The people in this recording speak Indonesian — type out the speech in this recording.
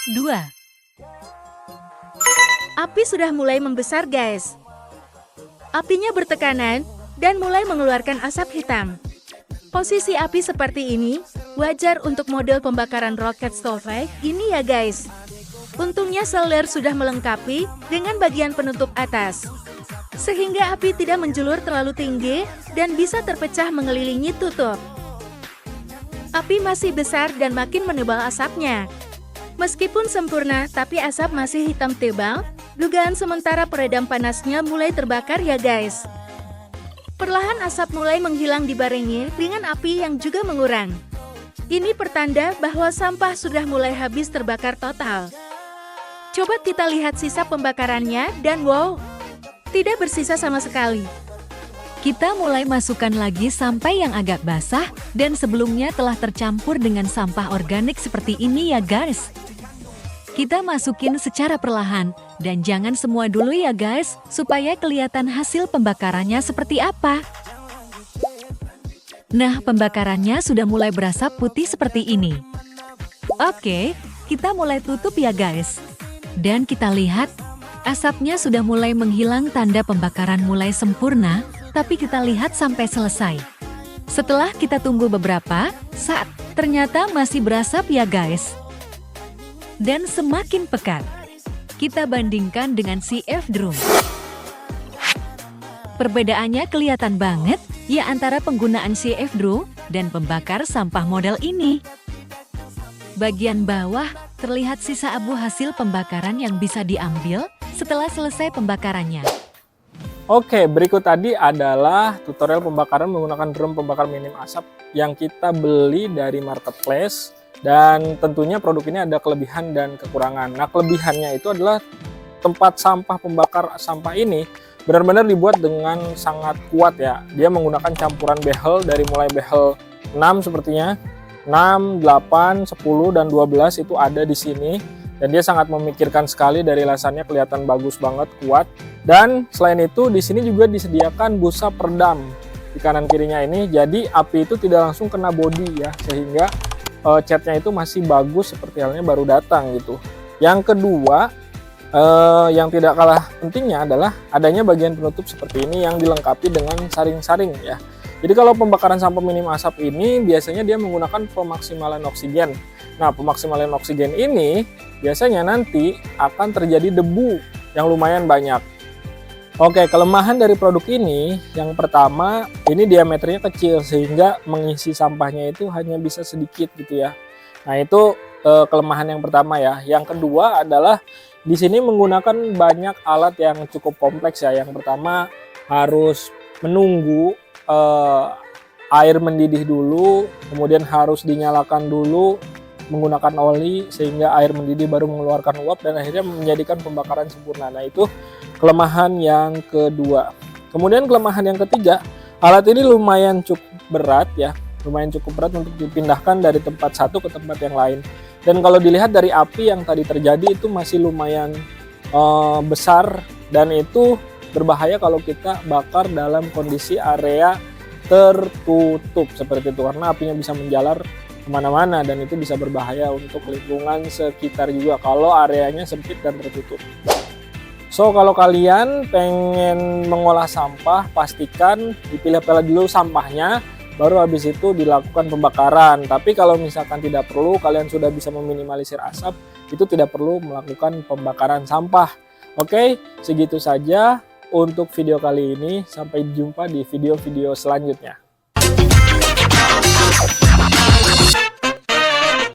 Part 2. Api sudah mulai membesar, guys. Apinya bertekanan dan mulai mengeluarkan asap hitam. Posisi api seperti ini wajar untuk model pembakaran roket stove ini ya, guys. Untungnya solder sudah melengkapi dengan bagian penutup atas, sehingga api tidak menjulur terlalu tinggi dan bisa terpecah mengelilingi tutup. Api masih besar dan makin menebal asapnya. Meskipun sempurna, tapi asap masih hitam tebal. Dugaan sementara peredam panasnya mulai terbakar ya, guys. Perlahan asap mulai menghilang dibarengi dengan api yang juga mengurang. Ini pertanda bahwa sampah sudah mulai habis terbakar total. Coba kita lihat sisa pembakarannya dan wow, tidak bersisa sama sekali. Kita mulai masukkan lagi sampai yang agak basah dan sebelumnya telah tercampur dengan sampah organik seperti ini ya, guys. Kita masukin secara perlahan dan jangan semua dulu ya, guys, supaya kelihatan hasil pembakarannya seperti apa. Nah, pembakarannya sudah mulai berasap putih seperti ini. Oke, kita mulai tutup ya, guys. Dan kita lihat, asapnya sudah mulai menghilang, tanda pembakaran mulai sempurna, tapi kita lihat sampai selesai. Setelah kita tunggu beberapa saat, ternyata masih berasap ya, guys. Dan semakin pekat. Kita bandingkan dengan CF drum. Perbedaannya kelihatan banget ya antara penggunaan CF drum dan pembakar sampah model ini. Bagian bawah terlihat sisa abu hasil pembakaran yang bisa diambil setelah selesai pembakarannya. Oke, berikut tadi adalah tutorial pembakaran menggunakan drum pembakar minim asap yang kita beli dari marketplace. Dan tentunya produk ini ada kelebihan dan kekurangan. Nah, kelebihannya itu adalah tempat sampah pembakar sampah ini benar-benar dibuat dengan sangat kuat ya. Dia menggunakan campuran behel dari mulai behel 6 sepertinya. 6, 8, 10, dan 12 itu ada di sini. Dan dia sangat memikirkan sekali, dari lasannya kelihatan bagus banget, kuat. Dan selain itu di sini juga disediakan busa peredam di kanan kirinya ini. Jadi api itu tidak langsung kena bodi ya, sehingga catnya itu masih bagus seperti halnya baru datang gitu. Yang kedua, yang tidak kalah pentingnya adalah adanya bagian penutup seperti ini yang dilengkapi dengan saring-saring ya. Jadi kalau pembakaran sampah minim asap ini biasanya dia menggunakan pemaksimalan oksigen. Nah, pemaksimalan oksigen ini biasanya nanti akan terjadi debu yang lumayan banyak. Oke, kelemahan dari produk ini, yang pertama, ini diameternya kecil sehingga mengisi sampahnya itu hanya bisa sedikit gitu ya. Nah, itu kelemahan yang pertama ya. Yang kedua adalah di sini menggunakan banyak alat yang cukup kompleks ya. Yang pertama harus menunggu air mendidih dulu, kemudian harus dinyalakan dulu menggunakan oli sehingga air mendidih baru mengeluarkan uap dan akhirnya menjadikan pembakaran sempurna. Nah, itu kelemahan yang kedua. Kemudian kelemahan yang ketiga, alat ini lumayan cukup berat ya, lumayan cukup berat untuk dipindahkan dari tempat satu ke tempat yang lain. Dan kalau dilihat dari api yang tadi terjadi itu masih lumayan besar, dan itu berbahaya kalau kita bakar dalam kondisi area tertutup seperti itu, karena apinya bisa menjalar kemana-mana dan itu bisa berbahaya untuk lingkungan sekitar juga kalau areanya sempit dan tertutup. So, kalau kalian pengen mengolah sampah, pastikan dipilah-pilah dulu sampahnya, baru habis itu dilakukan pembakaran. Tapi kalau misalkan tidak perlu, kalian sudah bisa meminimalisir asap, itu tidak perlu melakukan pembakaran sampah. Oke, segitu saja untuk video kali ini. Sampai jumpa di video-video selanjutnya.